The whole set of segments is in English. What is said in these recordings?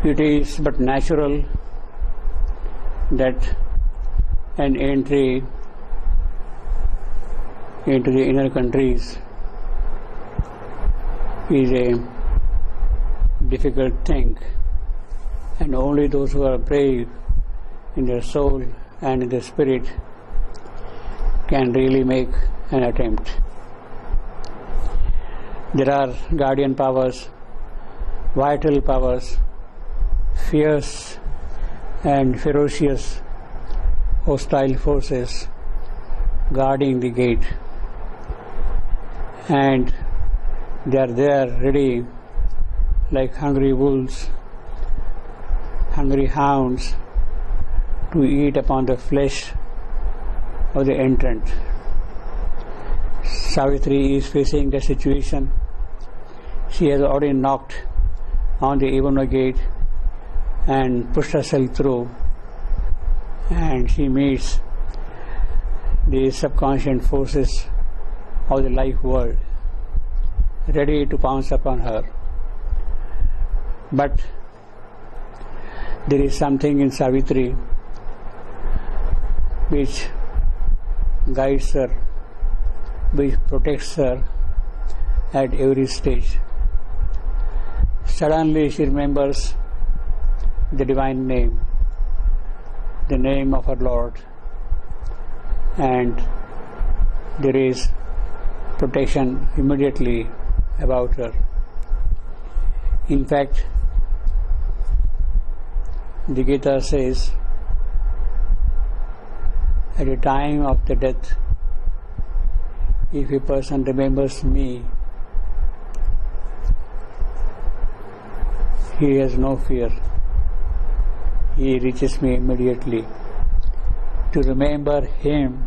It is but natural that an entry into the inner countries is a difficult thing, and only those who are brave in their soul and in their spirit can really make an attempt. There are guardian powers, vital powers, fierce and ferocious hostile forces guarding the gate, and they are there ready like hungry wolves, hungry hounds to eat upon the flesh of the entrant. Savitri is facing the situation. She has already knocked on the Yavana gate and pushed herself through, and she meets the subconscious forces of the life world ready to pounce upon her. But there is something in Savitri which guides her, which protects her at every stage. Suddenly she remembers the divine name, the name of her Lord, and there is protection immediately about her. In fact, the Gita says, at the time of the death, if a person remembers me, he has no fear. He reaches me immediately. To remember him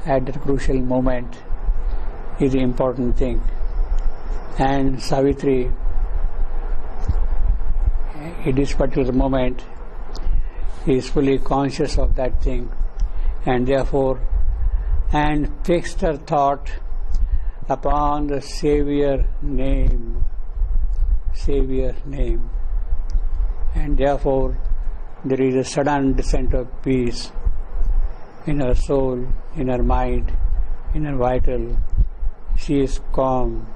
at that crucial moment is the important thing. And Savitri, in this particular moment, is fully conscious of that thing, and therefore, and fixed her thought upon the Savior name, and therefore there is a sudden descent of peace in her soul, in her mind, in her vital. She is calm,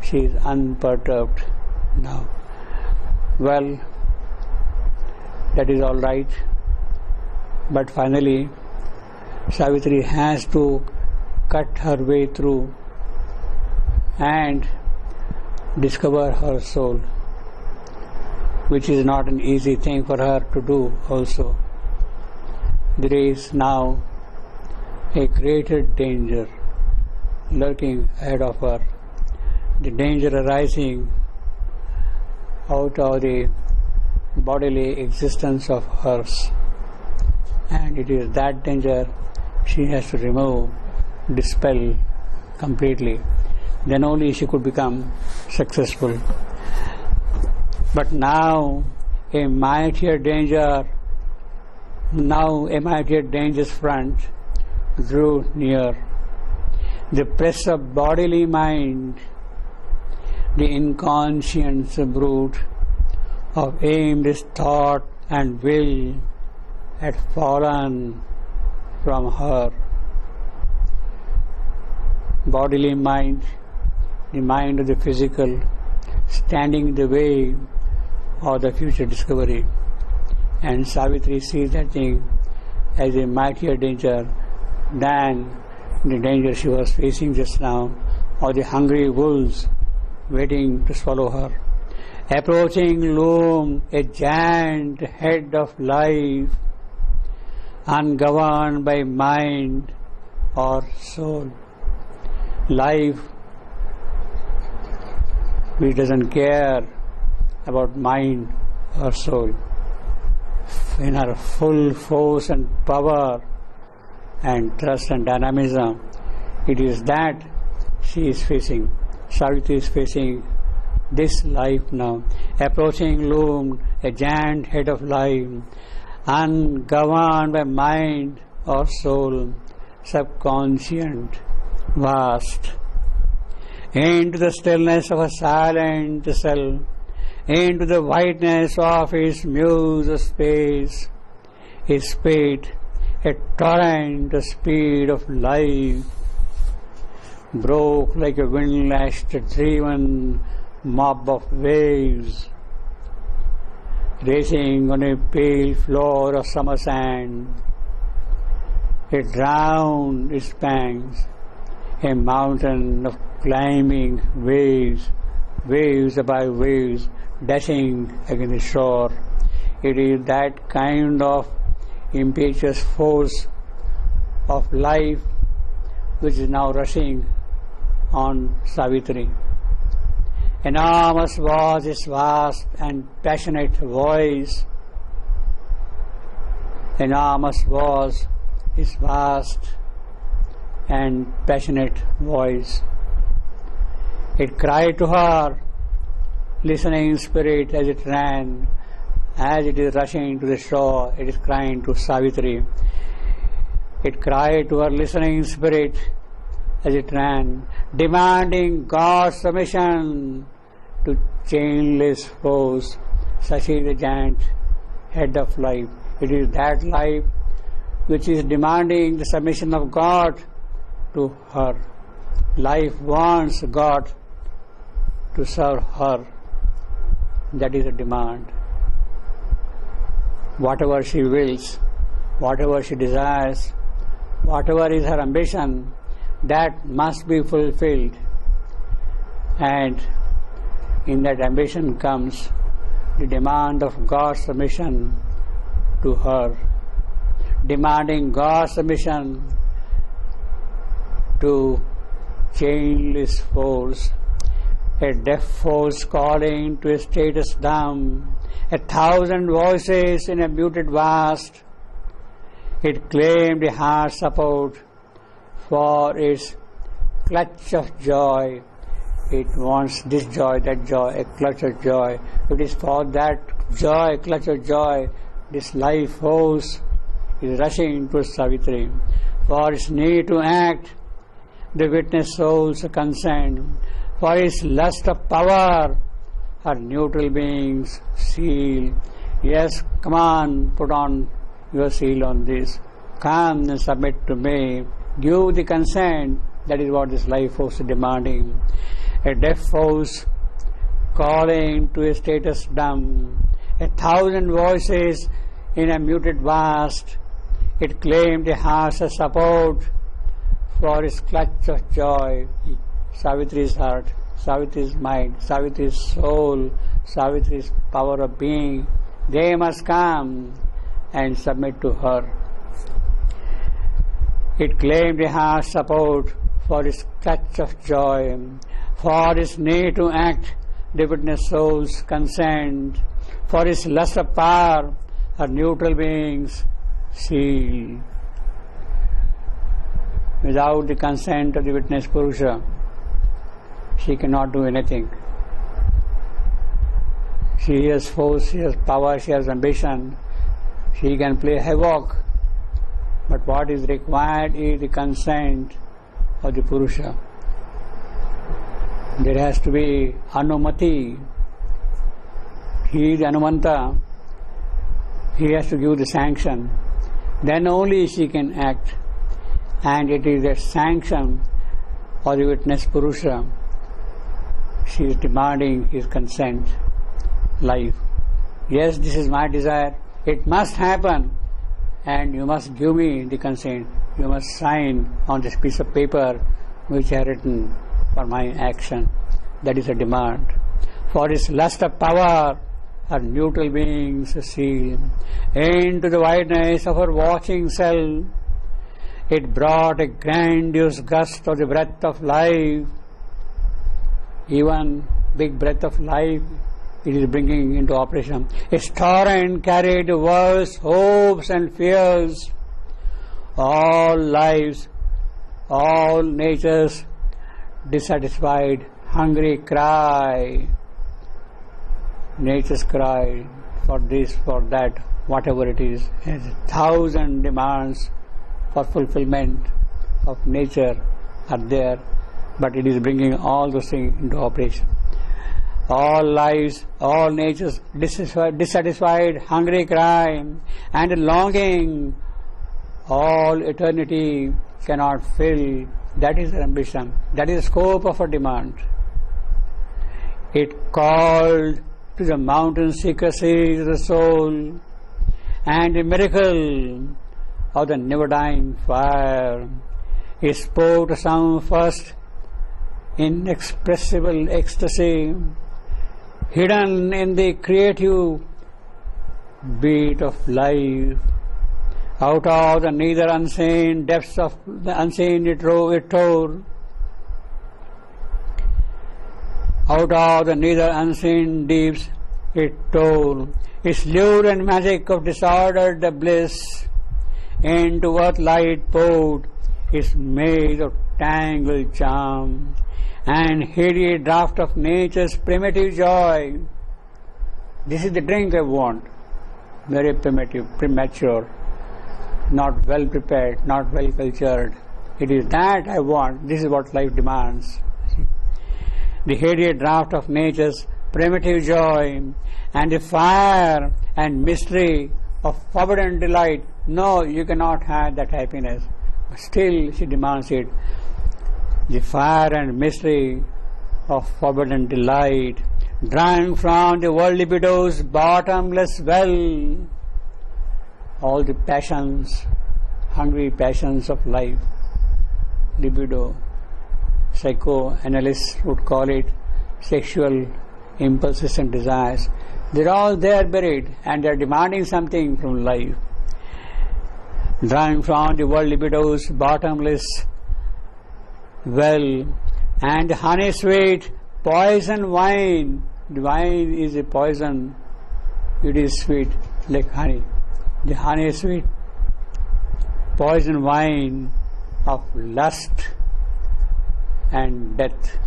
she is unperturbed now. Well, that is all right, but finally Savitri has to cut her way through and discover her soul, which is not an easy thing for her to do also. There is now a greater danger lurking ahead of her, the danger arising out of the bodily existence of hers, and it is that danger she has to remove, dispel completely. Then only she could become successful. But now a mightier dangerous front drew near. The press of bodily mind, the inconscious brood of aimless thought and will had fallen from her. Bodily mind, the mind of the physical, standing in the way of the future discovery. And Savitri sees that thing as a mightier danger than the danger she was facing just now, or the hungry wolves waiting to swallow her. Approaching loomed a giant head of life, ungoverned by mind or soul. Life which doesn't care about mind or soul. In her full force and power and trust and dynamism, it is that she is facing. Savitri is facing this life now. Approaching loomed a giant head of life, ungoverned by mind or soul, subconscient, vast. Into the stillness of a silent self, into the whiteness of his muse space. His speed, a torrent, the speed of life, broke like a wind-lashed driven mob of waves, racing on a pale floor of summer sand. It drowned its banks, a mountain of climbing waves, waves by waves, dashing against the shore. It is that kind of impetuous force of life which is now rushing on Savitri. Enormous was his vast and passionate voice. Enormous was his vast and passionate voice. It cried to her, listening spirit as it ran, as it is rushing to the shore, it is crying to Savitri. It cried to her listening spirit as it ran, demanding God's submission to chainless force. Such is the giant head of life. It is that life which is demanding the submission of God to her. Life wants God to serve her. That is a demand. Whatever she wills, whatever she desires, whatever is her ambition, that must be fulfilled. And in that ambition comes the demand of God's submission to her, demanding God's submission to chainless force, a deaf force calling to a status dumb, 1,000 voices in a muted vast. It claimed a hard support for its clutch of joy. It wants this joy, that joy, a clutch of joy. It is for that joy, clutch of joy, this life force is rushing to Savitri. For its need to act, the witness soul's consent. For its lust of power, her neutral beings seal. Yes, come on, put on your seal on this. Come and submit to me. Give the consent. That is what this life force is demanding. A deaf force calling to a status dumb. 1,000 voices in a muted vast. It claimed a harsh support for its clutch of joy. Savitri's heart, Savitri's mind, Savitri's soul, Savitri's power of being, they must come and submit to her. It claimed a harsh support for its clutch of joy, for its need to act, the witness soul's consent, for its lust of power, her neutral beings seal. Without the consent of the witness Purusha, she cannot do anything. She has force, she has power, she has ambition, she can play havoc, but what is required is the consent of the Purusha. There has to be Anumati. He is Anumanta. He has to give the sanction. Then only she can act. And it is a sanction of the witness Purusha. She is demanding his consent, life. Yes, this is my desire. It must happen. And you must give me the consent. You must sign on this piece of paper which I have written for my action. That is a demand. For its lust of power, her neutral beings seal. Into the wideness of her watching cell, it brought a grandiose gust of the breath of life. Even big breath of life it is bringing into operation. Its torrent carried worlds, hopes and fears. All lives, all natures dissatisfied, hungry cry. Nature's cry for this, for that, whatever it is. Has 1,000 demands for fulfillment of nature are there, but it is bringing all those things into operation. all lives, all natures dissatisfied, hungry cry, and longing, all eternity cannot fill. That is their ambition. That is the scope of a demand. It called to the mountain secrecies of the soul, and the miracle of the never-dying fire. It spoke to some first inexpressible ecstasy, hidden in the creative beat of life. Out of the neither unseen depths of the unseen it tore. Out of the neither unseen deeps it tore. Its lure and magic of disordered bliss into earth light poured. Its maze of tangled charm and hideous draught of nature's primitive joy. This is the drink I want. Very primitive, premature, not well prepared, not well cultured. It is that I want. This is what life demands. The hideous draught of nature's primitive joy and the fire and mystery of forbidden delight. No, you cannot have that happiness. But still she demands it. The fire and mystery of forbidden delight, drawing from the world libido's bottomless well all the passions, hungry passions of life, libido. Psychoanalysts would call it sexual impulses and desires. They're all there buried and they're demanding something from life. Drawing from the world libido's bottomless well and honey sweet poison wine. The wine is a poison. It is sweet like honey. The honey sweet poison wine of lust and death,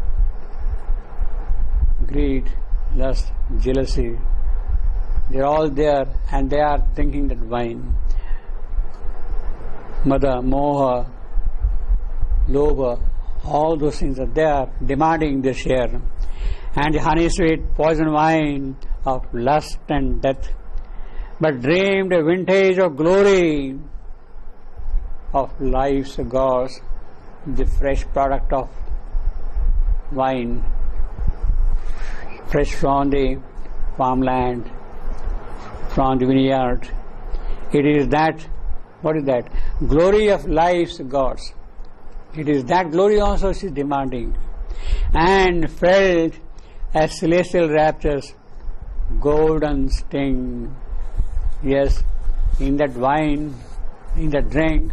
greed, lust, jealousy. They're all there and they are drinking that wine. Mada, moha, lobha, all those things are there demanding their share. And the honey sweet poison wine of lust and death, but dreamed a vintage of glory of life's gods, the fresh product of wine, fresh from the farmland, from the vineyard. It is that, what is that? Glory of life's gods. It is that glory also she is demanding. And felt as celestial raptures, golden sting. Yes, in that wine, in that drink,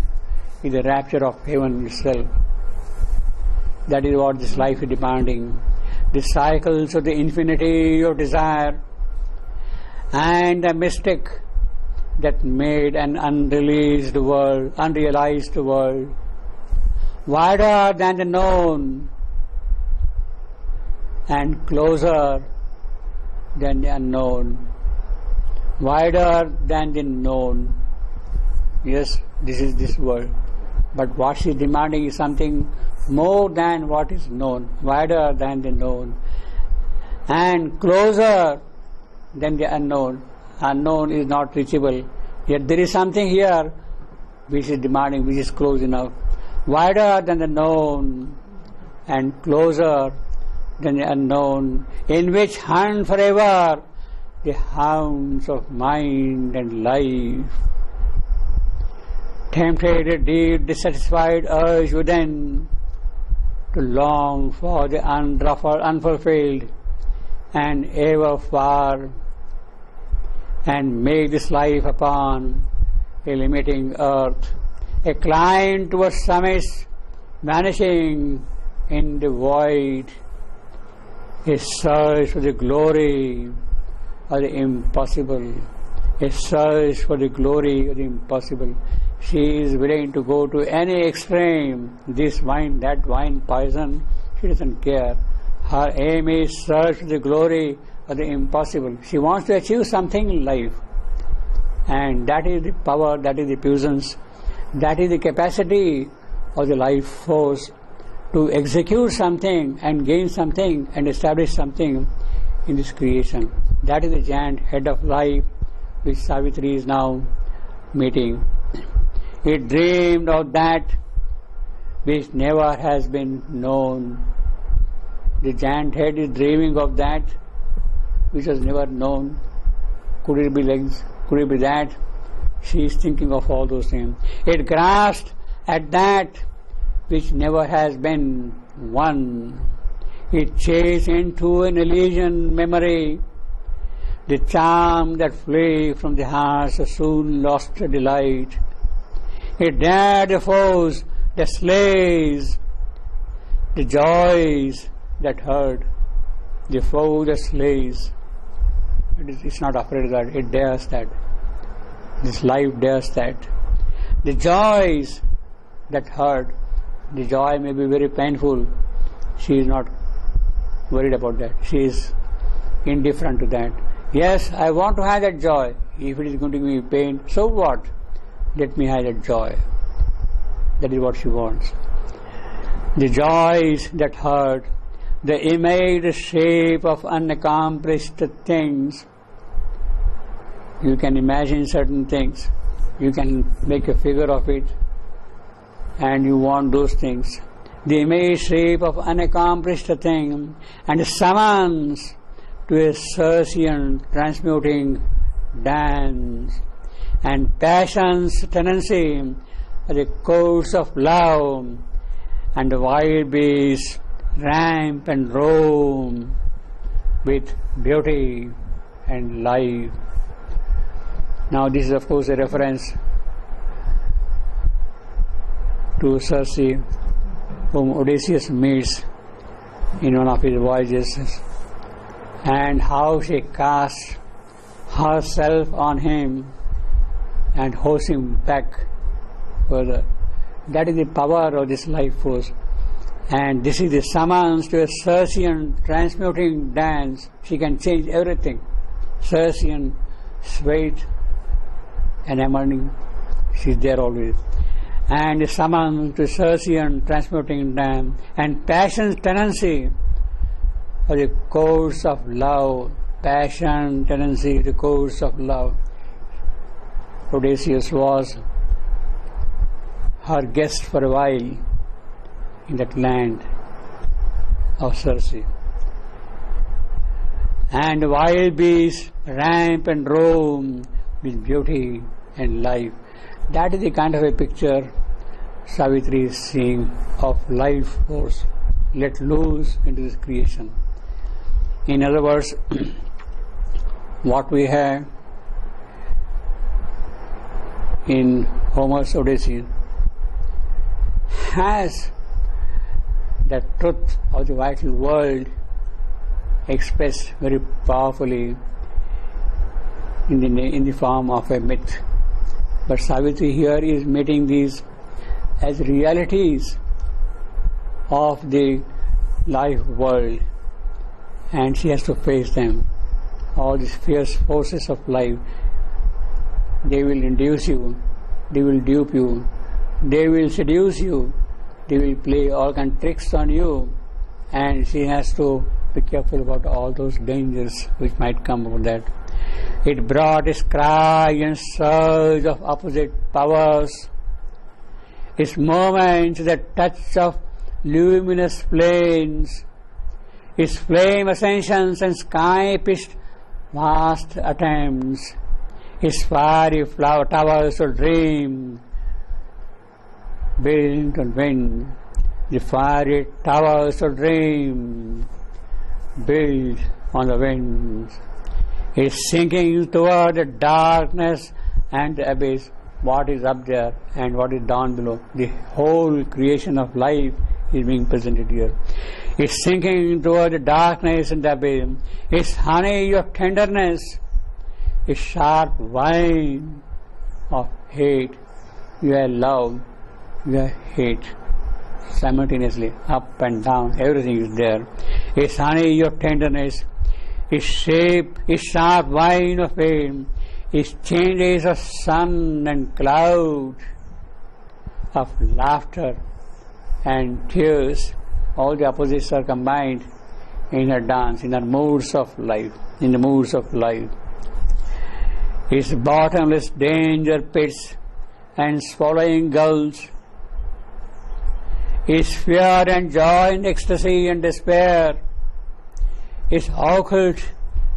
is the rapture of heaven itself. That is what this life is demanding. The cycles of the infinity of desire and the mystic that made an unrealized world, wider than the known and closer than the unknown. Wider than the known. Yes, this is this world. But what she is demanding is something more than what is known, wider than the known, and closer than the unknown. Unknown is not reachable. Yet there is something here which is demanding, which is close enough. Wider than the known and closer than the unknown, in which hunt forever the hounds of mind and life. Tempted a deep dissatisfied urge within to long for the unfulfilled and ever far, and make this life upon a limiting earth a climb towards summits vanishing in the void, a search for the glory of the impossible, a search for the glory of the impossible. She is willing to go to any extreme, this wine, that wine, poison, she doesn't care. Her aim is search for the glory of the impossible. She wants to achieve something in life. And that is the power, that is the puissance, that is the capacity of the life force to execute something and gain something and establish something in this creation. That is the giant head of life which Savitri is now meeting. It dreamed of that which never has been known. The giant head is dreaming of that which was never known. Could it be legs? Could it be that? She is thinking of all those things. It grasped at that which never has been won. It chased into an Elysian memory. The charm that flew from the heart soon lost the delight. It dared the foes that slays, the joys that hurt, the foe that slays. It's not afraid of that, it dares that. This life dares that. The joys that hurt, the joy may be very painful. She is not worried about that. She is indifferent to that. Yes, I want to have that joy. If it is going to give me pain, so what? Let me have that joy. That is what she wants. The joys that hurt, the image shape of unaccomplished things. You can imagine certain things. You can make a figure of it, and you want those things. The image shape of unaccomplished thing, and summons to a Circean transmuting dance, and passion's tendency as a course of love, and the wild beasts ramp and roam with beauty and life. Now this is of course a reference to Circe, whom Odysseus meets in one of his voyages, and how she casts herself on him and holds him back further. That is the power of this life force. And this is the summons to a Circean transmuting dance. She can change everything. Circean, sweet, enamoring, she is there always. And the summons to Circean transmuting dance, and passion's tendency for the course of love. Passion, tendency, the course of love. Odysseus was her guest for a while in that land of Circe. And wild beasts ramp and roam with beauty and life. That is the kind of a picture Savitri is seeing of life force let loose into this creation. In other words, what we have in Homer's Odyssey has the truth of the vital world expressed very powerfully in the form of a myth. But Savitri here is meeting these as realities of the life world, and she has to face them. All these fierce forces of life, they will induce you, they will dupe you, they will seduce you, they will play all kinds of tricks on you, and she has to be careful about all those dangers which might come from that. It brought its cry and surge of opposite powers, its moments the touch of luminous plains, its flame ascensions and sky-pitched vast attempts, its fiery flower towers of dream built on wind, the fiery towers of dream built on the winds. It's sinking toward the darkness and the abyss. What is up there and what is down below? The whole creation of life is being presented here. It's sinking toward the darkness and the abyss. It's honey of tenderness. It's sharp wine of hate. You have love, you have hate. Simultaneously, up and down, everything is there. It's honey of tenderness. Its shape is sharp wine of fame. Its changes of sun and cloud, of laughter and tears. All the opposites are combined in her dance, in her moods of life, in the moods of life. Its bottomless danger pits and swallowing gulls, its fear and joy and ecstasy and despair, its occult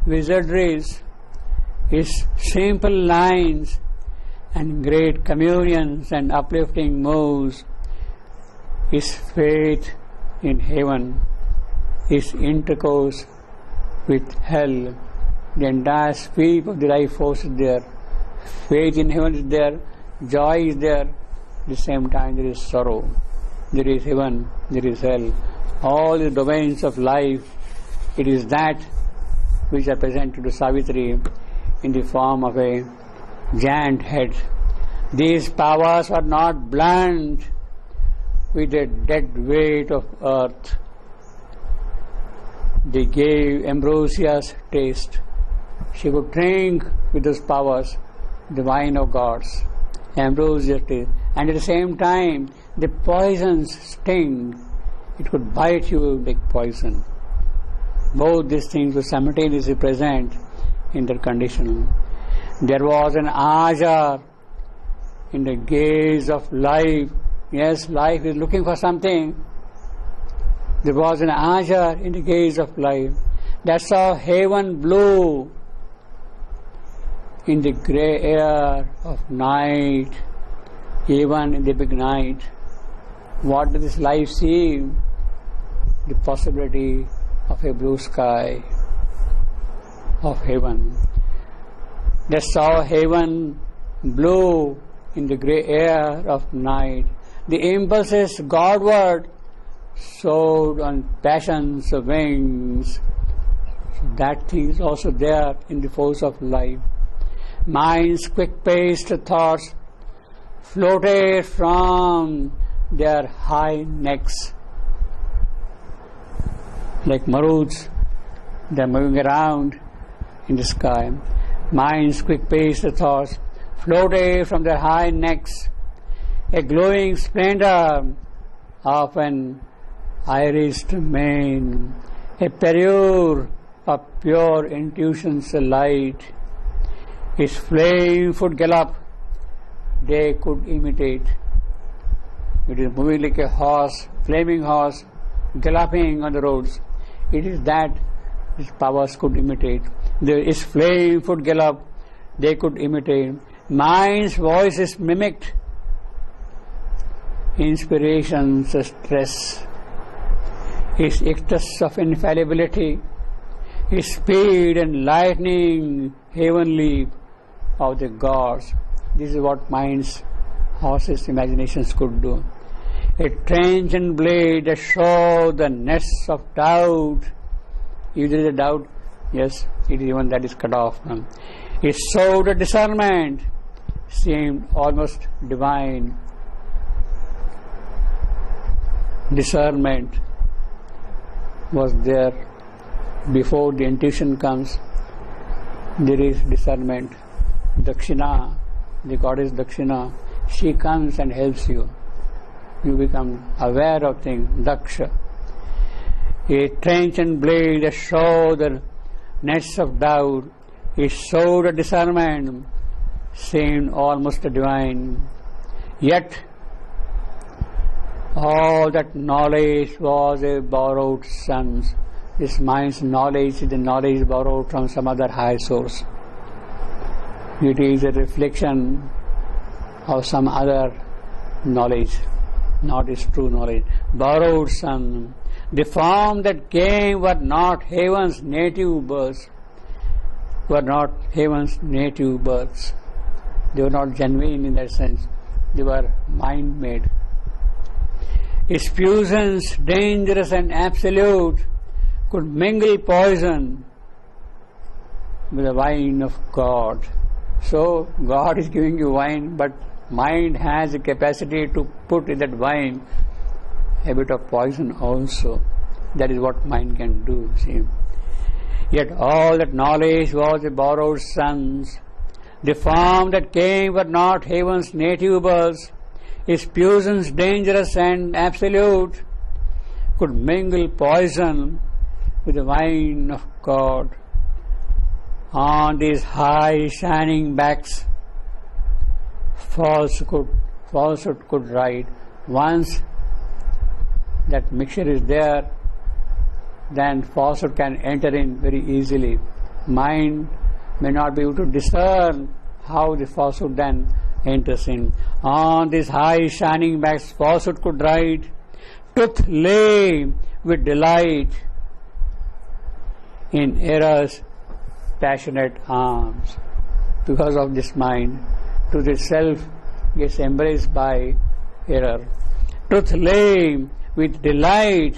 wizardries, its simple lines and great communions and uplifting moves, its faith in heaven, its intercourse with hell, the entire sweep of the life force is there. Faith in heaven is there, joy is there, at the same time there is sorrow. There is heaven, there is hell. All the domains of life, it is that which are presented to Savitri in the form of a giant head. These powers are not blunt with the dead weight of earth. They gave Ambrosia's taste. She could drink with those powers the wine of gods, Ambrosia's taste. And at the same time, the poison's sting, it could bite you like poison. Both these things were simultaneously present in their condition. There was an azure in the gaze of life. Yes, life is looking for something. There was an azure in the gaze of life. That's how heaven blew in the grey air of night, even in the big night. What does this life see? The possibility of a blue sky, of heaven. That's how heaven blew in the grey air of night. The impulses Godward soared on passion's wings. So that thing is also there in the force of life. Mind's quick-paced thoughts floated from their high necks. Like maruts, they are moving around in the sky. Mind's quick-paced thoughts floated from their high necks, a glowing splendor of an irised mane, a parure of pure intuition's light. Its flame foot gallop they could imitate. It is moving like a horse, flaming horse, galloping on the roads. It is that its powers could imitate. Its flame foot gallop they could imitate. Mind's voice is mimicked. Inspiration's stress, its ecstacy of infallibility, its speed and lightning heavenly of the gods. This is what mind's horses' imaginations could do. A transient blade that showed the nests of doubt. If there is a doubt, yes, it is even that is cut off. It showed a discernment, seemed almost divine. Discernment was there before the intuition comes. There is discernment. Dakshina, the goddess Dakshina, she comes and helps you. You become aware of things. Daksha. A transient blade that showed the nets of doubt. It showed a discernment, seemed almost divine. Yet all that knowledge was a borrowed sense. This mind's knowledge is the knowledge borrowed from some other high source. It is a reflection of some other knowledge, not its true knowledge. Borrowed some. The form that came were not heaven's native births. Were not heaven's native births. They were not genuine in that sense. They were mind-made. Its fusions, dangerous and absolute, could mingle poison with the wine of God. So God is giving you wine, but mind has the capacity to put in that wine a bit of poison also. That is what mind can do, see. Yet all that knowledge was a borrowed sense. The form that came were not heaven's native births. Its fusions, dangerous and absolute, could mingle poison with the wine of God. On these high shining backs, falsehood could ride. Once that mixture is there, then falsehood can enter in very easily. Mind may not be able to discern how the falsehood then enters in. On these high shining backs, falsehood could ride. Truth lay with delight in error's passionate arms. Because of this mind, truth itself gets embraced by error. Truth lay with delight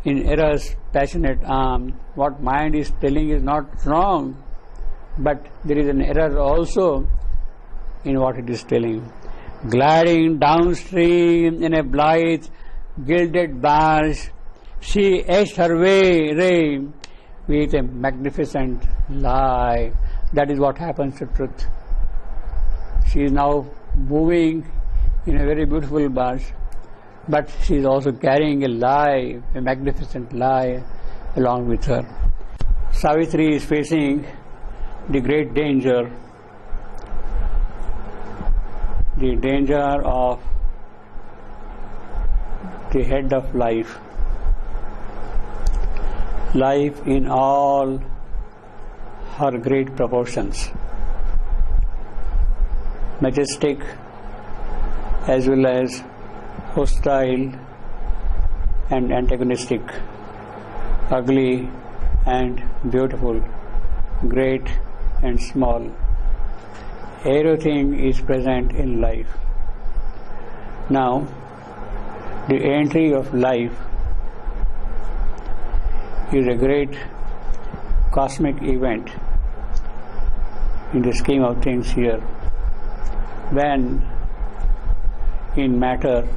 in error's passionate arms. What mind is telling is not wrong, but there is an error also in what it is telling. Gliding downstream in a blithe, gilded barge, she edged her way with a magnificent lie. That is what happens to truth. She is now moving in a very beautiful barge, but she is also carrying a lie, a magnificent lie along with her. Savitri is facing the great danger, the danger of the head of life. Life in all her great proportions, majestic as well as hostile and antagonistic, ugly and beautiful, great and small. Everything is present in life. Now, the entry of life is a great cosmic event in the scheme of things here. When in matter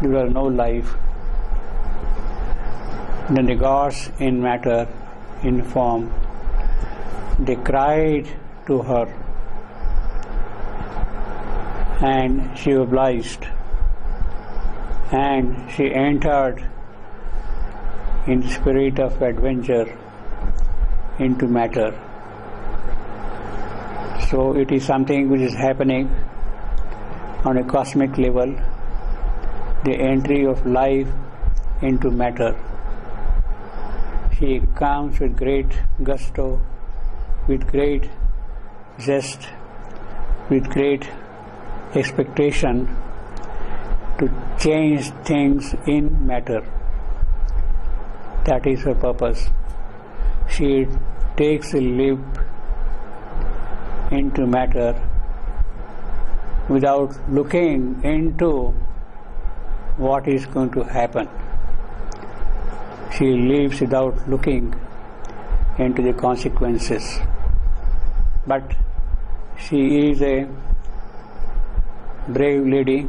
there was no life, then the gods in matter, in form, they cried to her and she obliged, and she entered in the spirit of adventure into matter. So it is something which is happening on a cosmic level, the entry of life into matter. She comes with great gusto, with great zest, with great expectation to change things in matter. That is her purpose. She takes a leap into matter without looking into what is going to happen. She leaves without looking into the consequences. But she is a brave lady.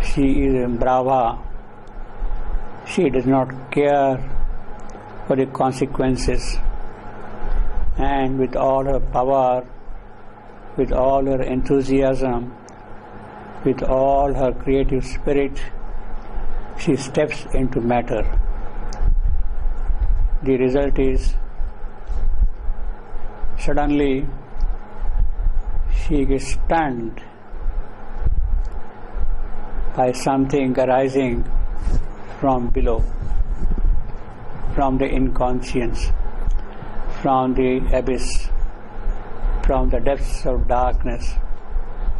She is a brava. She does not care for the consequences, and with all her power, with all her enthusiasm, with all her creative spirit, she steps into matter. The result is suddenly she gets stunned by something arising from below, from the inconscience, from the abyss, from the depths of darkness.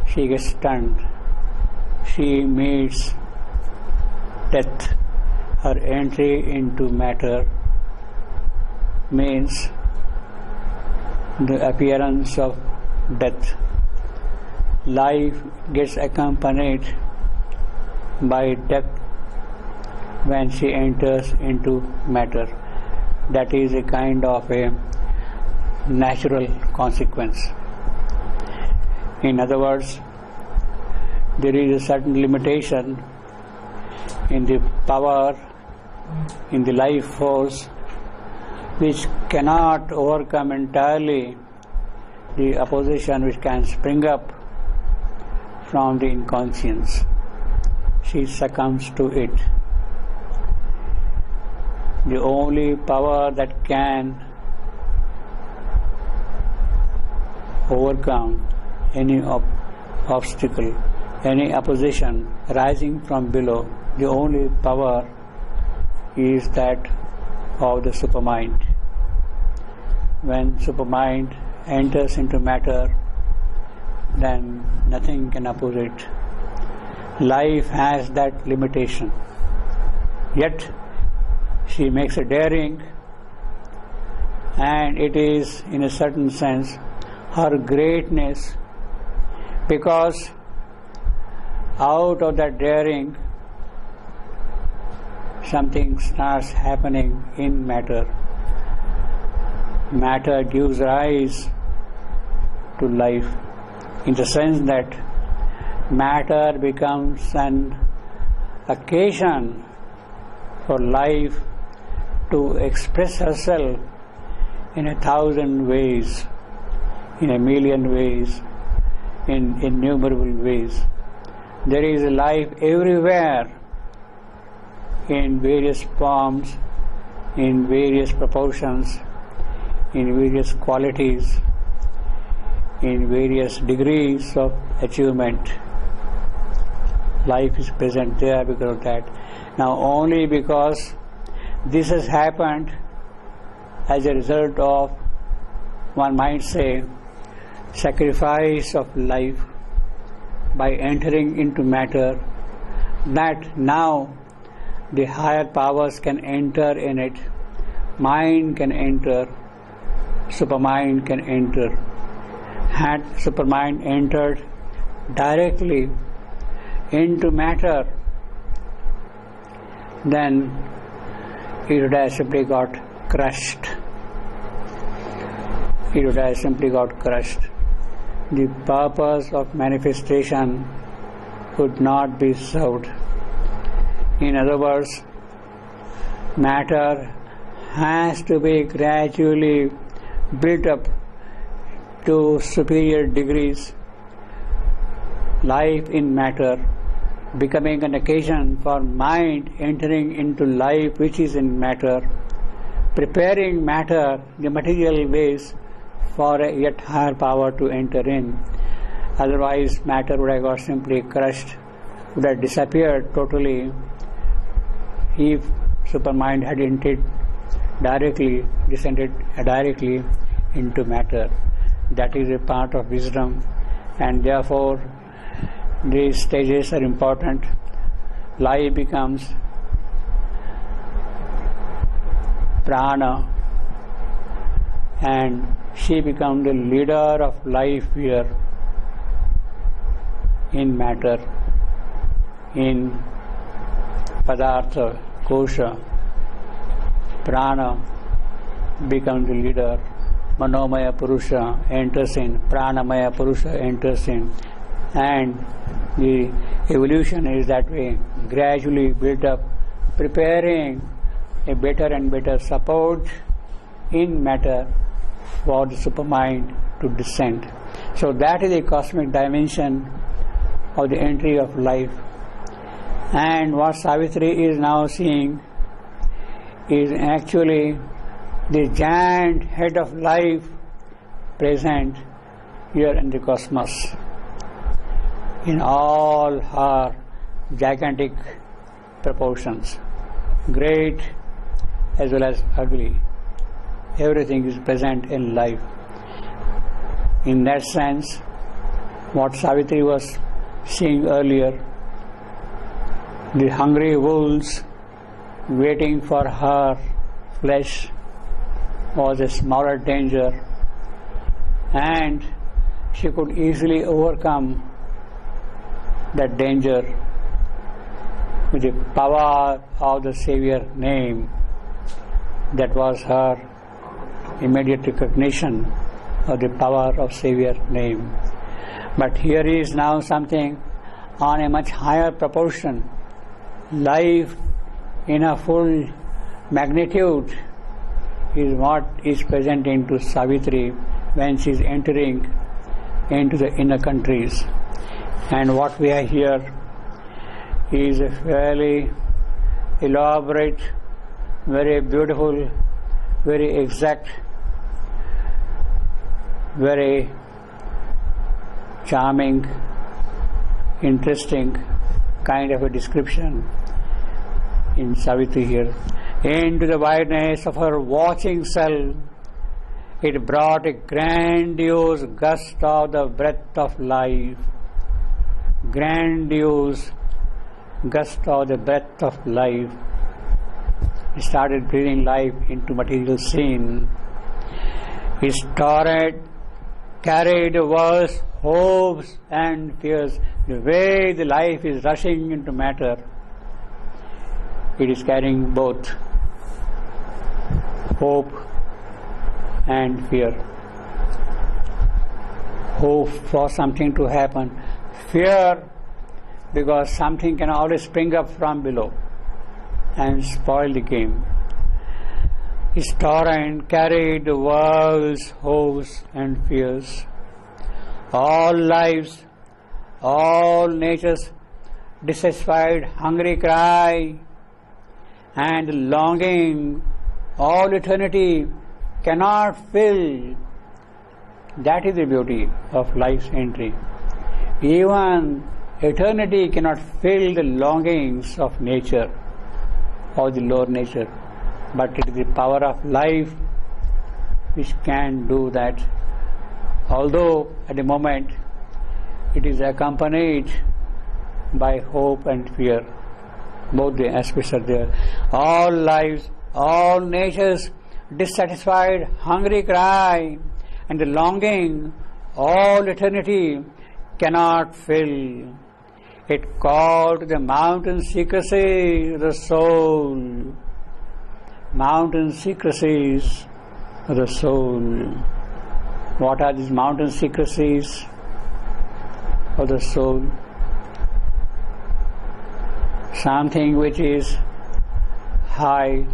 She gets stunned. She meets death. Her entry into matter means the appearance of death. Life gets accompanied by death when she enters into matter. That is a kind of a natural consequence. In other words, there is a certain limitation in the power, in the life force, which cannot overcome entirely the opposition which can spring up from the inconscience. She succumbs to it. the only power that can overcome any obstacle, any opposition rising from below, the only power is that of the supermind. When supermind enters into matter, then nothing can oppose it. Life has that limitation. Yet she makes a daring, and it is in a certain sense her greatness, because out of that daring something starts happening in matter. Matter gives rise to life, in the sense that matter becomes an occasion for life to express herself in 1,000 ways, in 1,000,000 ways, in innumerable ways. There is life everywhere, in various forms, in various proportions, in various qualities, in various degrees of achievement. Life is present there because of that. Now, only because this has happened as a result of, one might say, sacrifice of life by entering into matter, that now the higher powers can enter in it. Mind can enter, supermind can enter. Had supermind entered directly into matter, then it would have simply got crushed. It would have simply got crushed. The purpose of manifestation could not be served. In other words, matter has to be gradually built up to superior degrees. Life in matter becoming an occasion for mind entering into life which is in matter, preparing matter, the material ways, for a yet higher power to enter in. Otherwise, matter would have got simply crushed, would have disappeared totally if supermind had descended directly into matter. That is a part of wisdom, and therefore these stages are important. Life becomes prana, and she becomes the leader of life here in matter, in padartha, kosha. Prana becomes the leader. Manomaya Purusha enters in, Pranamaya Purusha enters in, and the evolution is that way, gradually built up, preparing a better and better support in matter for the supermind to descend. So that is the cosmic dimension of the entry of life. And what Savitri is now seeing is actually the giant head of life present here in the cosmos in all her gigantic proportions, great as well as ugly. Everything is present in life. In that sense, what Savitri was seeing earlier, the hungry wolves waiting for her flesh, was a smaller danger, and she could easily overcome that danger with the power of the Savior name. That was her immediate recognition of the power of Savior name. But here is now something on a much higher proportion. Life in a full magnitude is what is present into Savitri when she is entering into the inner countries. And what we have here is a fairly elaborate very beautiful, very exact, very charming, interesting kind of a description in Savitri here. Into the wideness of her watching self, it brought a grandiose gust of the breath of life. Grandiose gust of the breath of life. It started breathing life into material scene. Its torrent carried the world's hopes and fears. The way the life is rushing into matter, it is carrying both hope and fear. Hope for something to happen. Fear because something can always spring up from below and spoil the game. Its torrent carried the world's hopes and fears. All lives, all natures, dissatisfied, hungry cry and longing, all eternity cannot fill. That is the beauty of life's entry. Even eternity cannot fill the longings of nature or the lower nature, but it is the power of life which can do that. Although at the moment it is accompanied by hope and fear, both the aspects are there. All lives, all natures, dissatisfied, hungry cry, and the longing, all eternity cannot fill. It called the mountain secrecy of the soul. Mountain secrecies of the soul. What are these mountain secrecies of the soul? Something which is high,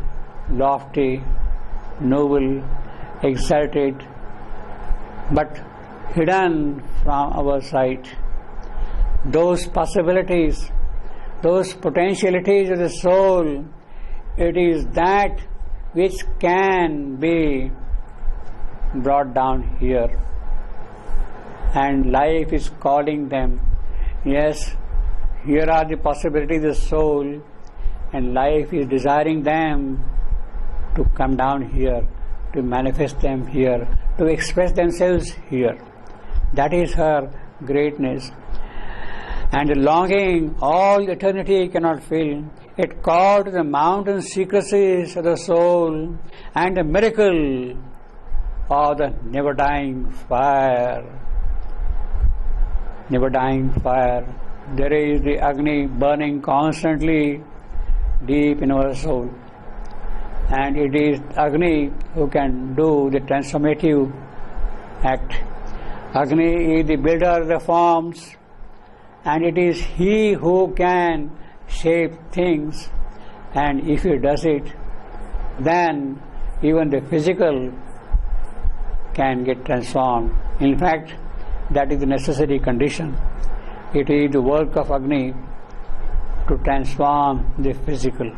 lofty, noble, exalted, but hidden from our sight. Those possibilities, those potentialities of the soul, it is that which can be brought down here. And life is calling them. Yes, here are the possibilities of the soul, and life is desiring them to come down here, to manifest them here, to express themselves here. That is her greatness. And the longing all eternity cannot fill. It called the mountain secrecies of the soul and the miracle of the never-dying fire. Never-dying fire. There is the Agni burning constantly deep in our soul. And it is Agni who can do the transformative act. Agni is the builder of the forms, and it is he who can shape things, and if he does it, then even the physical can get transformed. In fact, that is the necessary condition. It is the work of Agni to transform the physical,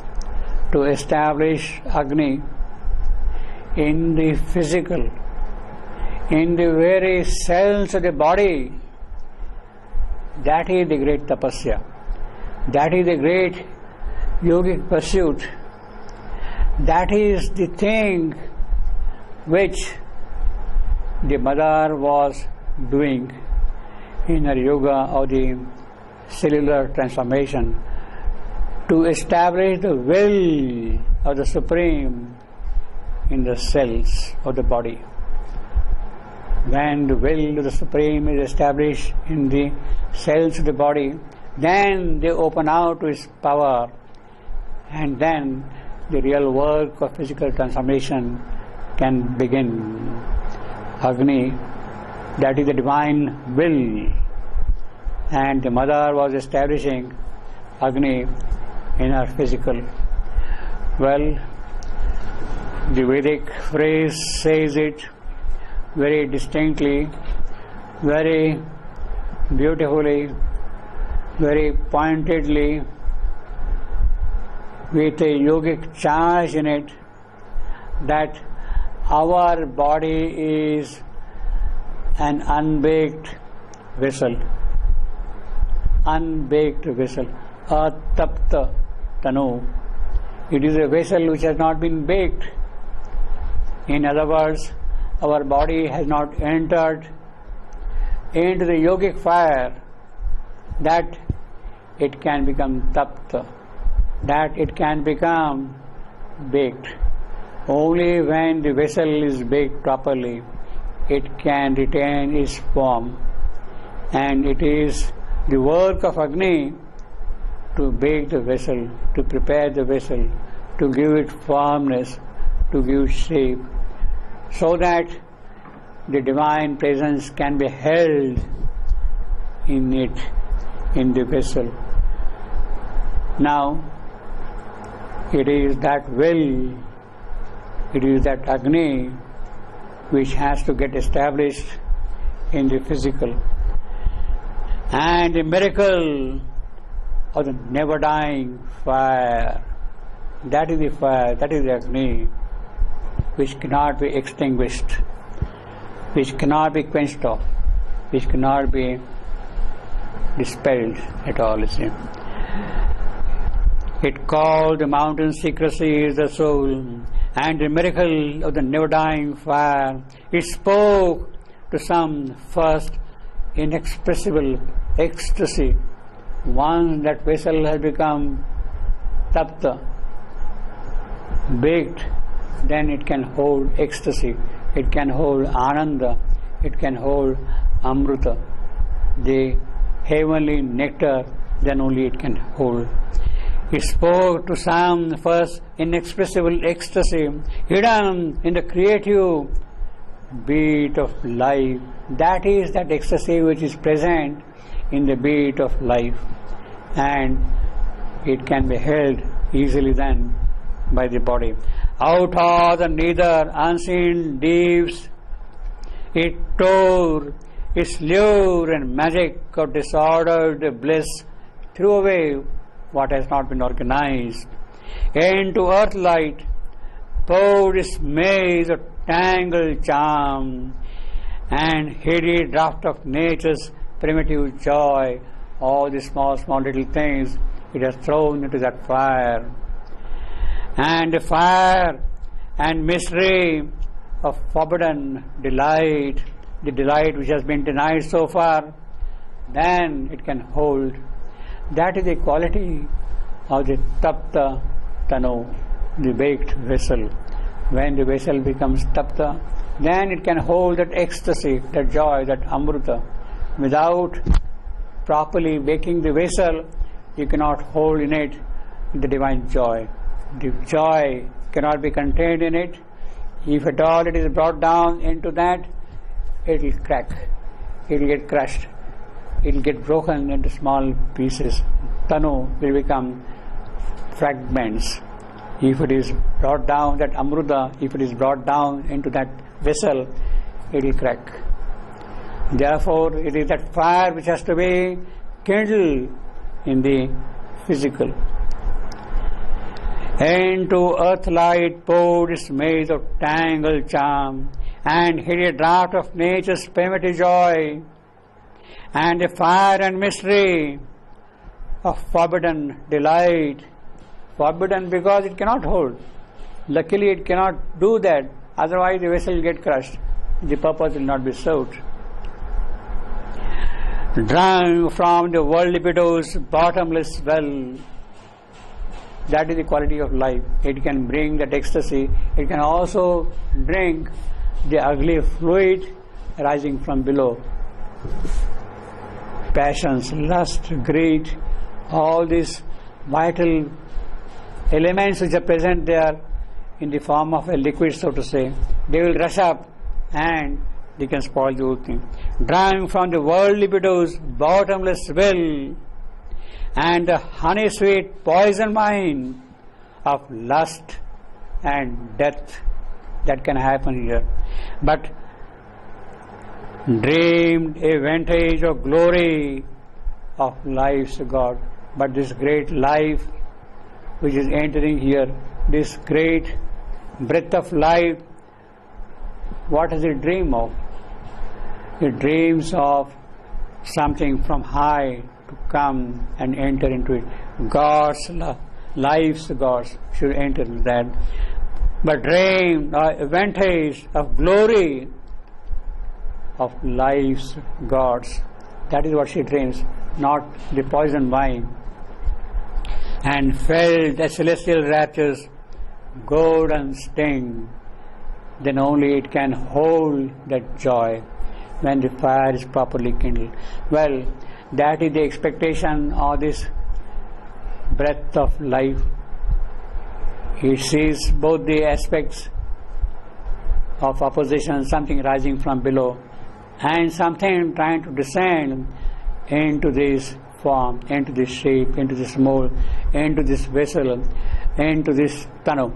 to establish Agni in the physical, in the very cells of the body. That is the great tapasya. That is the great yogic pursuit. That is the thing which the mother was doing in her yoga of the cellular transformation, to establish the will of the Supreme in the cells of the body. When the will of the Supreme is established in the cells of the body, then they open out to its power, and then the real work of physical transformation can begin. Agni, that is the divine will, and the mother was establishing Agni in her physical. Well, the Vedic phrase says it very distinctly, very beautifully, very pointedly. with a yogic charge in it, that our body is an unbaked vessel, atapta tanu. It is a vessel which has not been baked. In other words, our body has not entered into the yogic fire, that it can become tapta, that it can become baked. Only when the vessel is baked properly, it can retain its form. And it is the work of Agni to bake the vessel, to prepare the vessel, to give it firmness, to give shape, so that the divine presence can be held in it, in the vessel. Now, it is that will, it is that Agni which has to get established in the physical. And the miracle of the never dying fire, that is the fire, that is the Agni, which cannot be extinguished, which cannot be quenched off, which cannot be dispelled at all, you see. It called the mountain secrecy is the soul, and the miracle of the never dying fire. It spoke to some first inexpressible ecstasy. Once that vessel has become tapta, baked, then it can hold ecstasy, it can hold ananda, it can hold amrita, the heavenly nectar, then only it can hold. It spoke to some first inexpressible ecstasy hidden in the creative beat of life. That is that ecstasy which is present in the beat of life, and it can be held easily then by the body. Out of the nether unseen deeps, it tore its lure and magic of disordered bliss, threw away what has not been organized. Into earth light poured its maze of tangled charm, and heady draught of nature's primitive joy. All the small little things it has thrown into that fire. And the fire and mystery of forbidden delight, the delight which has been denied so far, then it can hold. That is the quality of the tapta tanu, the baked vessel. When the vessel becomes tapta, then it can hold that ecstasy, that joy, that amrita. Without properly baking the vessel, you cannot hold in it the divine joy. The joy cannot be contained in it. If at all it is brought down into that, it will crack, it will get crushed, it will get broken into small pieces. Tanu will become fragments. If it is brought down, that amruta, if it is brought down into that vessel, it will crack. Therefore, it is that fire which has to be kindled in the physical. Into earth light poured its maze of tangled charm, and hid a draught of nature's primitive joy, and a fire and mystery of forbidden delight. Forbidden because it cannot hold. Luckily it cannot do that, otherwise the vessel will get crushed. The purpose will not be served. Drunk from the world libido's bottomless well. That is the quality of life. It can bring that ecstasy. It can also drink the ugly fluid rising from below. Passions, lust, greed, all these vital elements which are present there in the form of a liquid, so to say, they will rush up and they can spoil the whole thing. Drunk from the world libido's bottomless well, and the honey sweet poison wine of lust and death that can happen here. But dreamed a vantage of glory of life's God. But this great life which is entering here, this great breath of life, what does it dream of? It dreams of something from high to come and enter into it. God's life's gods should enter into that. But dream advantage of glory of life's gods. That is what she dreams, not the poison wine. And felt the celestial raptures, golden sting, then only it can hold that joy when the fire is properly kindled. Well, that is the expectation of this breath of life. It sees both the aspects of opposition, something rising from below, and something trying to descend into this form, into this shape, into this mold, into this vessel, into this tanu.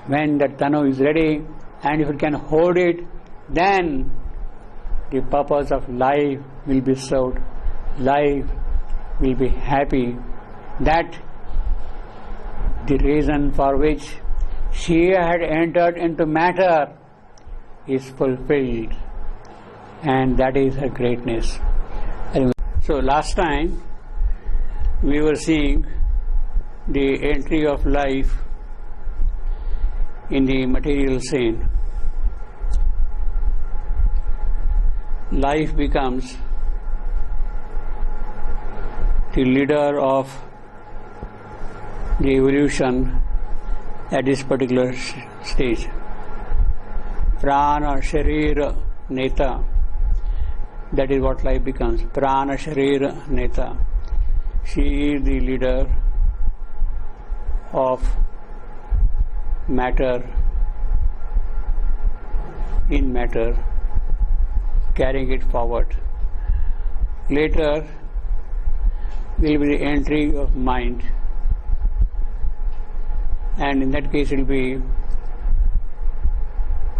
When that tanu is ready, and if it can hold it, then the purpose of life will be served. Life will be happy. That the reason for which she had entered into matter is fulfilled, and that is her greatness. So last time we were seeing the entry of life in the material scene. Life becomes the leader of the evolution at this particular stage. Prana Sharira Neta. That is what life becomes. Prana Sharira Neta. She is the leader of matter in matter, carrying it forward. Later will be the entry of mind, and in that case it will be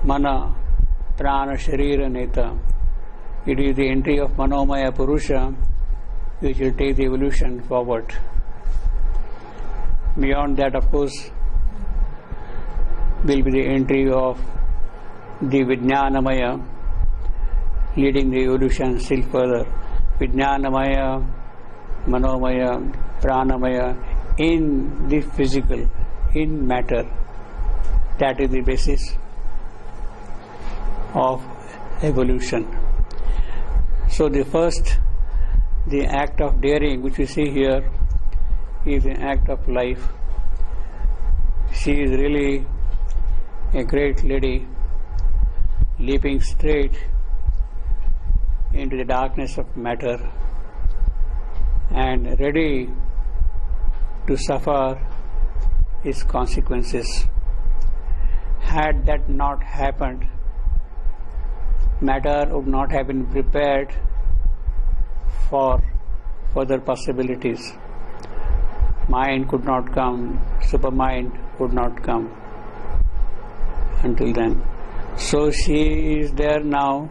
Mana Prana Sharira Neta. It is the entry of Manomaya Purusha which will take the evolution forward. Beyond that, of course, will be the entry of the Vijnanamaya, leading the evolution still further. Vijnanamaya, Manomaya, Pranamaya, in the physical, in matter. That is the basis of evolution. So the first, the act of daring which we see here is an act of life. She is really a great lady, leaping straight into the darkness of matter and ready to suffer its consequences. Had that not happened, matter would not have been prepared for further possibilities. Mind could not come, supermind would not come until then. So she is there now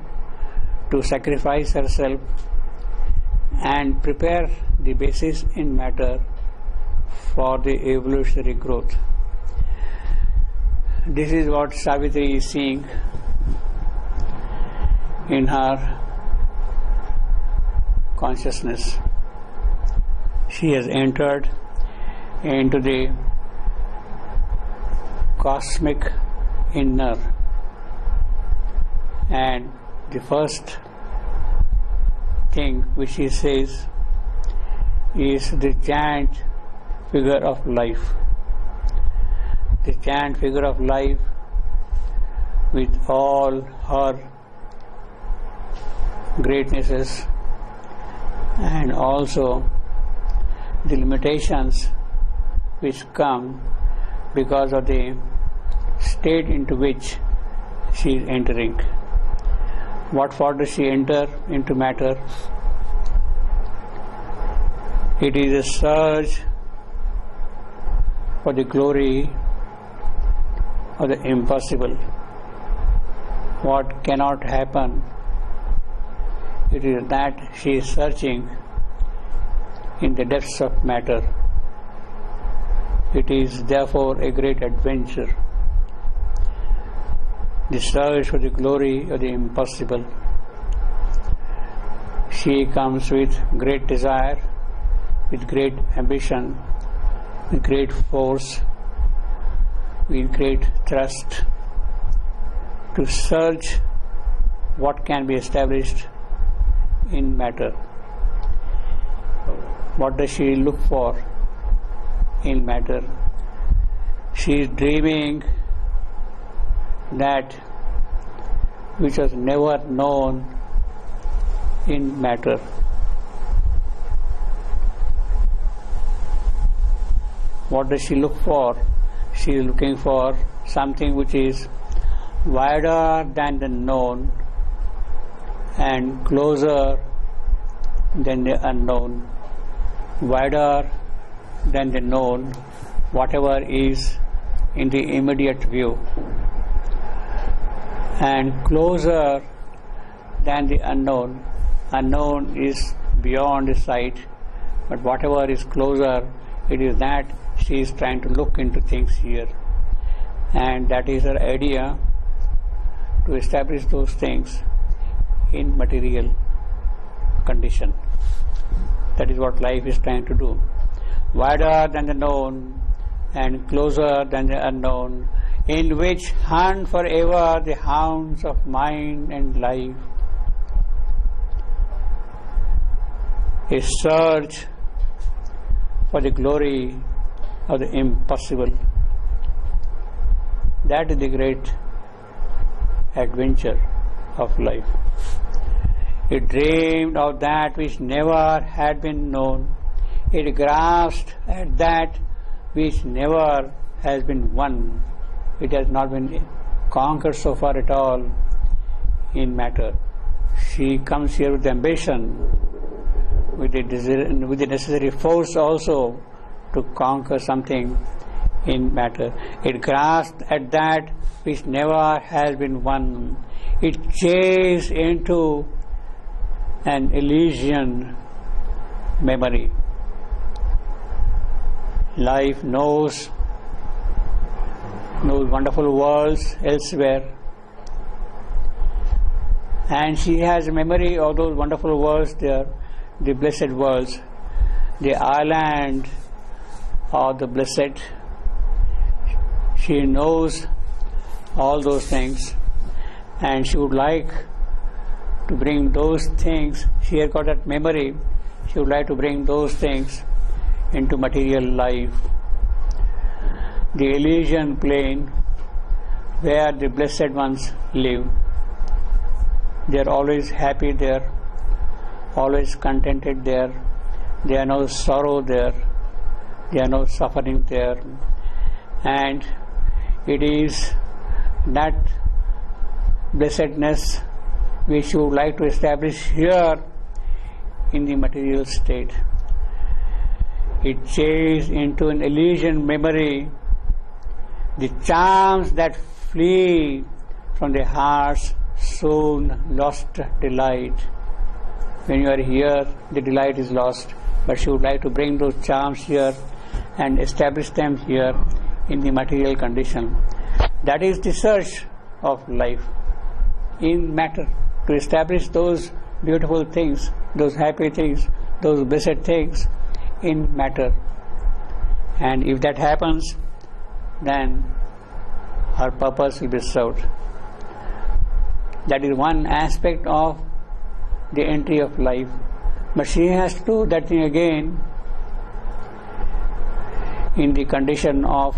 to sacrifice herself and prepare the basis in matter for the evolutionary growth. This is what Savitri is seeing in her consciousness. She has entered into the cosmic inner, and the first thing which she says is the giant figure of life. The giant figure of life with all her greatnesses and also the limitations which come because of the state into which she is entering. What for does she enter into matter? It is a search for the glory of the impossible. What cannot happen, it is that she is searching in the depths of matter. It is therefore a great adventure. The search for the glory of the impossible. She comes with great desire, with great ambition, with great force, with great thrust to search what can be established in matter. What does she look for in matter? She is dreaming that which was never known in matter. What does she look for? She is looking for something which is wider than the known and closer than the unknown. Wider than the known, whatever is in the immediate view, and closer than the unknown. Unknown is beyond the sight, but whatever is closer, it is that she is trying to look into things here, and that is her idea, to establish those things in material condition. That is what life is trying to do. Wider than the known and closer than the unknown, in which hunt forever the hounds of mind and life. A search for the glory of the impossible. That is the great adventure of life. It dreamed of that which never had been known. It grasped at that which never has been won. It has not been conquered so far at all in matter. She comes here with ambition, with the necessary force also to conquer something in matter. It grasped at that which never has been won. It chased into an Elysian memory. Life knows wonderful worlds elsewhere, and she has a memory of those wonderful worlds there, the blessed worlds, the island of the blessed. She knows all those things, and she would like to bring those things. She has got that memory. She would like to bring those things into material life. The Elysian plain where the blessed ones live. They are always happy there, always contented there. There are no sorrow there. There are no suffering there. And it is that blessedness which you would like to establish here in the material state. It chased into an Elysian memory the charms that flee from the heart's soon lost delight. When you are here, the delight is lost, but she would like to bring those charms here and establish them here in the material condition. That is the search of life in matter, to establish those beautiful things, those happy things, those blessed things in matter. And if that happens, then her purpose will be served. That is one aspect of the entry of life. But she has to do that thing again in the condition of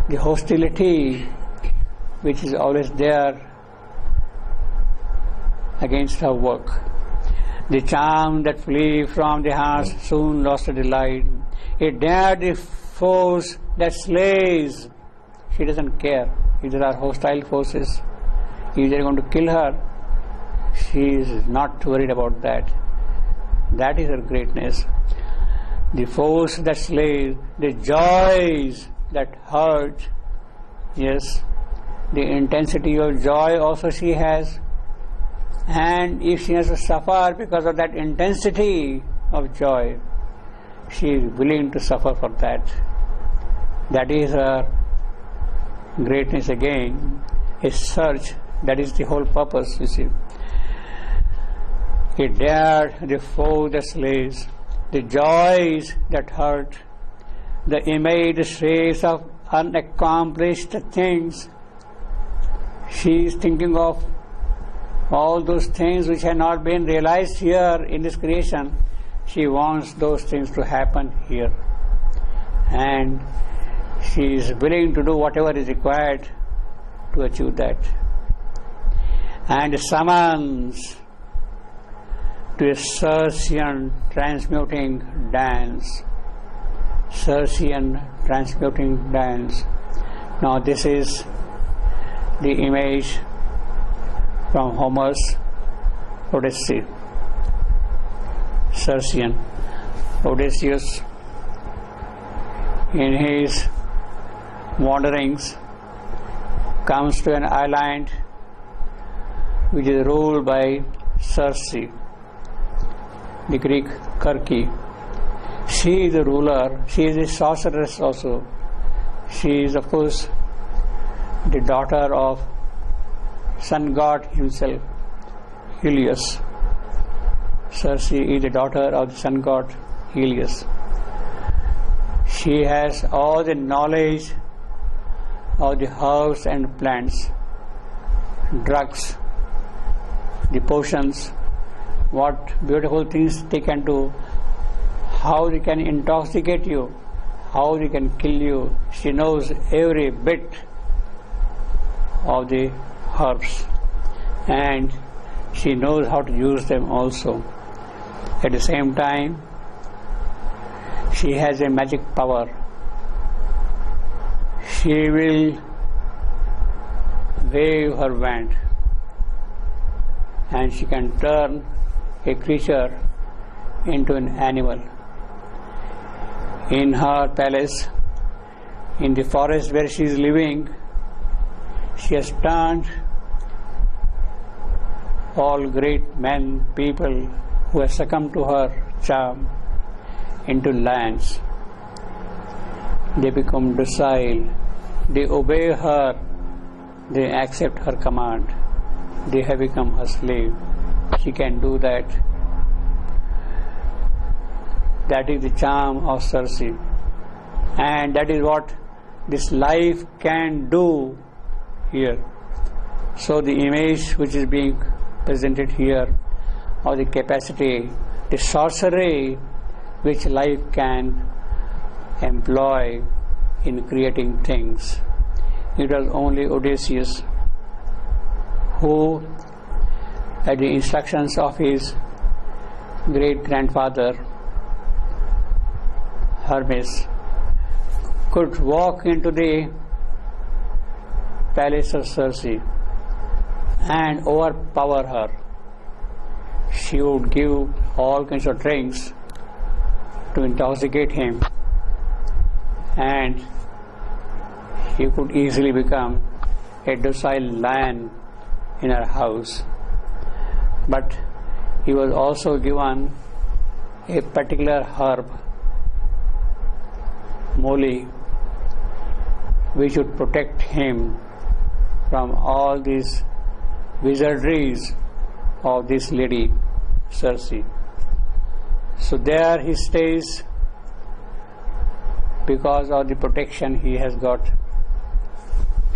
the hostility which is always there against her work. The charm that flee from the heart soon lost a delight. It dared the force that slays. She doesn't care if there are hostile forces. If they are going to kill her, she is not worried about that. That is her greatness. The force that slays, the joys that hurt. Yes, the intensity of joy also she has. And if she has to suffer because of that intensity of joy, she is willing to suffer for that. That is her greatness again, a search, that is the whole purpose, you see. He dared the foe that slays, the joys that hurt, the image race of unaccomplished things. She is thinking of all those things which have not been realized here in this creation. She wants those things to happen here. And she is willing to do whatever is required to achieve that. And summons to a Circean transmuting dance. Circean transmuting dance. Now this is the image from Homer's Odyssey. Circean. Odysseus, in his wanderings, comes to an island which is ruled by Circe, the Greek Kirke. She is the ruler, she is a sorceress also. She is, of course, the daughter of sun god himself, Helios. Circe is the daughter of the sun god Helios. She has all the knowledge of the herbs and plants, drugs, the potions, what beautiful things they can do, how they can intoxicate you, how they can kill you. She knows every bit of the herbs, and she knows how to use them also. At the same time, she has a magic power. She will wave her wand and she can turn a creature into an animal. In her palace, in the forest where she is living, she has turned all great men, people who have succumbed to her charm, into lions. They become docile, they obey her, they accept her command, they have become her slave. She can do that. That is the charm of Circe, and that is what this life can do here. So the image which is being presented here of the capacity, the sorcery which life can employ in creating things. It was only Odysseus who, at the instructions of his great-grandfather Hermes, could walk into the palace of Circe and overpower her. She would give all kinds of drinks to intoxicate him, and he could easily become a docile lion in her house. But he was also given a particular herb, Moli, which would protect him from all these wizardries of this lady Circe. So there he stays because of the protection he has got,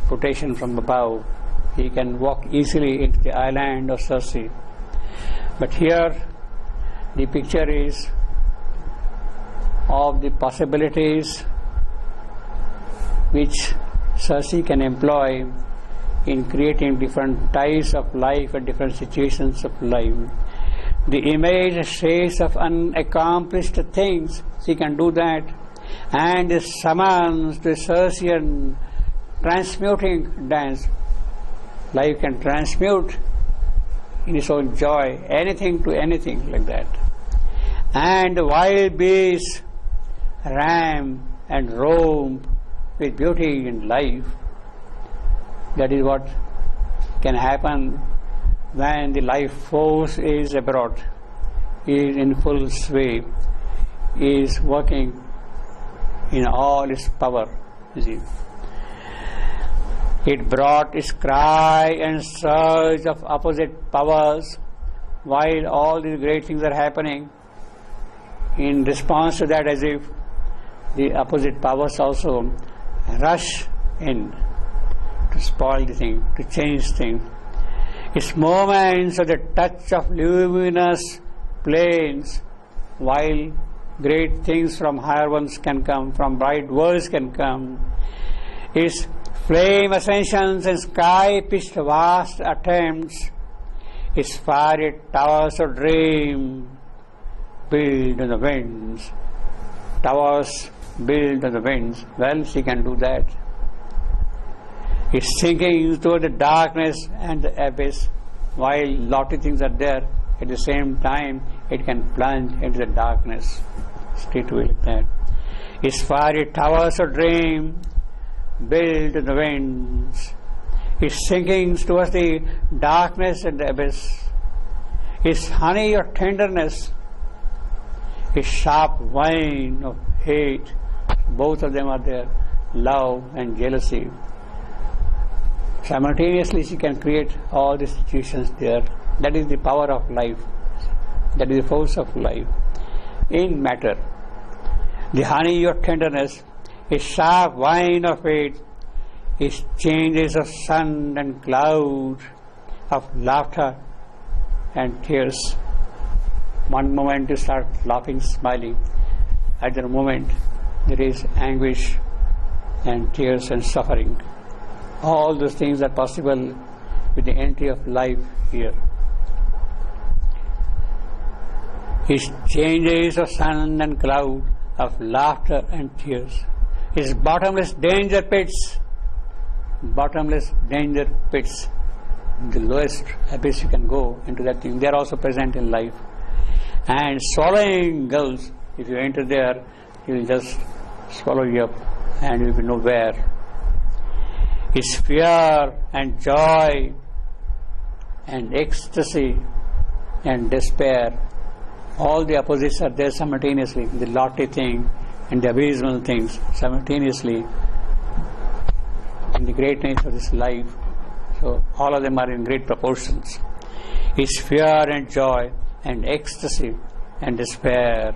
protection from above. He can walk easily into the island of Circe. But here the picture is of the possibilities which Circe can employ in creating different types of life and different situations of life. The image says of unaccomplished things, she can do that, and summons the Circean transmuting dance. Life can transmute in its own joy, anything to anything like that. And wild beasts ram and roam with beauty and life. That is what can happen when the life force is abroad, is in full sway, is working in all its power. You see. It brought its cry and surge of opposite powers while all these great things are happening. In response to that, as if the opposite powers also rush in to spoil the thing, to change things. Its moments of the touch of luminous planes, while great things from higher ones can come, from bright worlds can come. Its flame ascensions and sky-pitched vast attempts, its fiery towers of dream built on the winds. Towers built on the winds. Well, she can do that. It's sinking toward the darkness and the abyss. While lofty things are there, at the same time it can plunge into the darkness. Straightway like that. Its fiery towers of dream built in the winds. Its sinking towards the darkness and the abyss. Its honey of tenderness. Its sharp wine of hate. Both of them are there. Love and jealousy. Simultaneously she can create all the situations there. That is the power of life. That is the force of life in matter. The honey of tenderness, its sharp wine of hate, its changes of sun and cloud, of laughter and tears. One moment you start laughing, smiling. At the moment there is anguish and tears and suffering. All those things are possible with the entry of life here. His changes of sun and cloud, of laughter and tears. His bottomless danger pits, the lowest abyss you can go into that thing. They are also present in life. And swallowing gulls, if you enter there, he will just swallow you up and you will be nowhere. His fear and joy and ecstasy and despair, all the opposites are there simultaneously. The lofty thing and the abysmal things simultaneously in the greatness of this life. So all of them are in great proportions. His fear and joy and ecstasy and despair.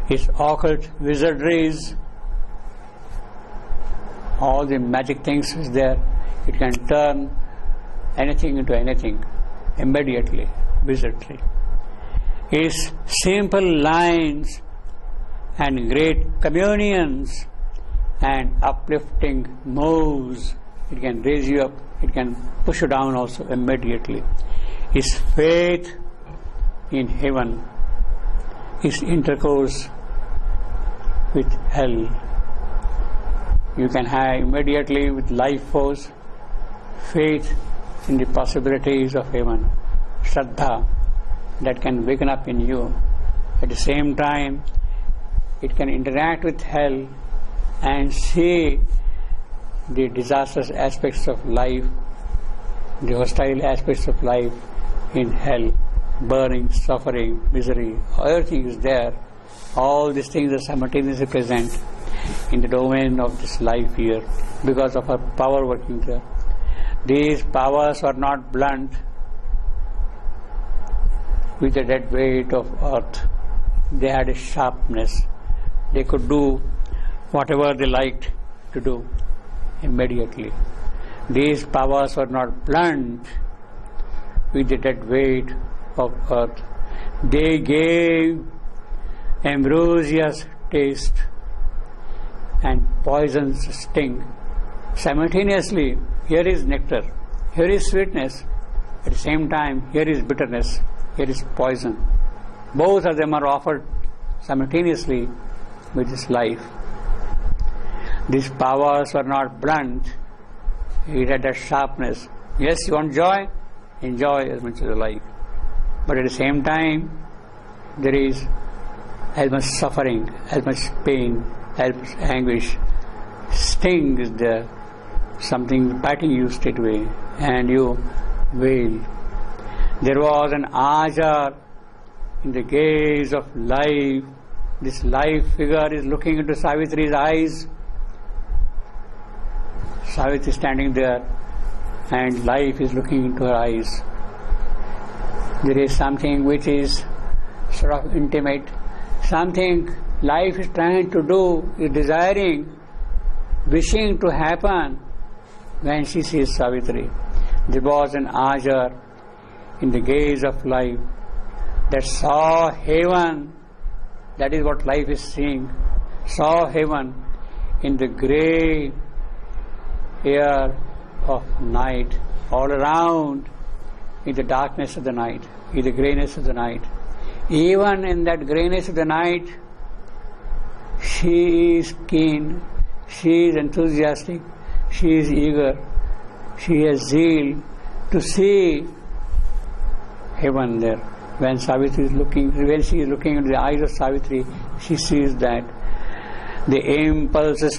His occult wizardries, all the magic things is there. It can turn anything into anything immediately, wizardry. His simple lines and great communions and uplifting moves, it can raise you up, it can push you down also immediately. His faith in heaven, his intercourse with hell, you can have immediately with life force, faith in the possibilities of heaven, Shraddha, that can waken up in you. At the same time, it can interact with hell and see the disastrous aspects of life, the hostile aspects of life in hell, burning, suffering, misery, everything is there. All these things are simultaneously present in the domain of this life here because of our power working there. These powers are not blunt with the dead weight of earth. They had a sharpness. They could do whatever they liked to do immediately. These powers were not blunt with the dead weight of earth. They gave ambrosia's taste and poison's sting. Simultaneously, here is nectar, here is sweetness, at the same time, here is bitterness, here is poison. Both of them are offered simultaneously with this life. These powers were not blunt, it had a sharpness. Yes, you want joy? Enjoy as much as you like. But at the same time, there is as much suffering, as much pain, as much anguish. Sting is there, something biting you straight away, and you wail. There was an azure in the gaze of life This life figure is looking into Savitri's eyes. Savitri standing there, and life is looking into her eyes. There is something which is sort of intimate, something life is trying to do, is desiring, wishing to happen when she sees Savitri. There was an azure in the gaze of life that saw heaven. That is what life is seeing. Saw heaven in the grey air of night, all around, in the darkness of the night, in the greyness of the night. Even in that greyness of the night, she is keen, she is enthusiastic, she is eager, she has zeal to see heaven there. When Savitri is looking, when she is looking into the eyes of Savitri, she sees that the impulses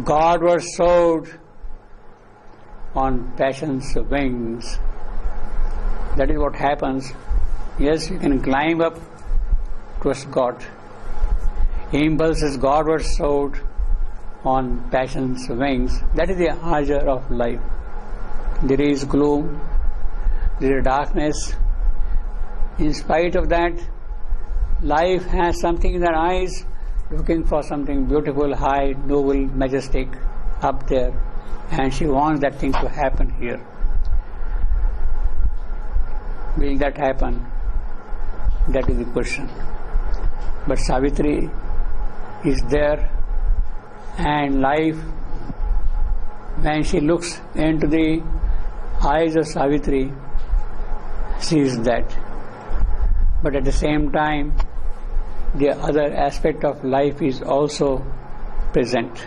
Godward soared on passion's wings. That is what happens. Yes, you can climb up towards God. Impulses Godward soared on passion's wings. That is the azure of life. There is gloom, there is darkness. In spite of that, life has something in her eyes, looking for something beautiful, high, noble, majestic up there, and she wants that thing to happen here. Will that happen? That is the question. But Savitri is there, and life, when she looks into the eyes of Savitri, sees that. But at the same time, the other aspect of life is also present.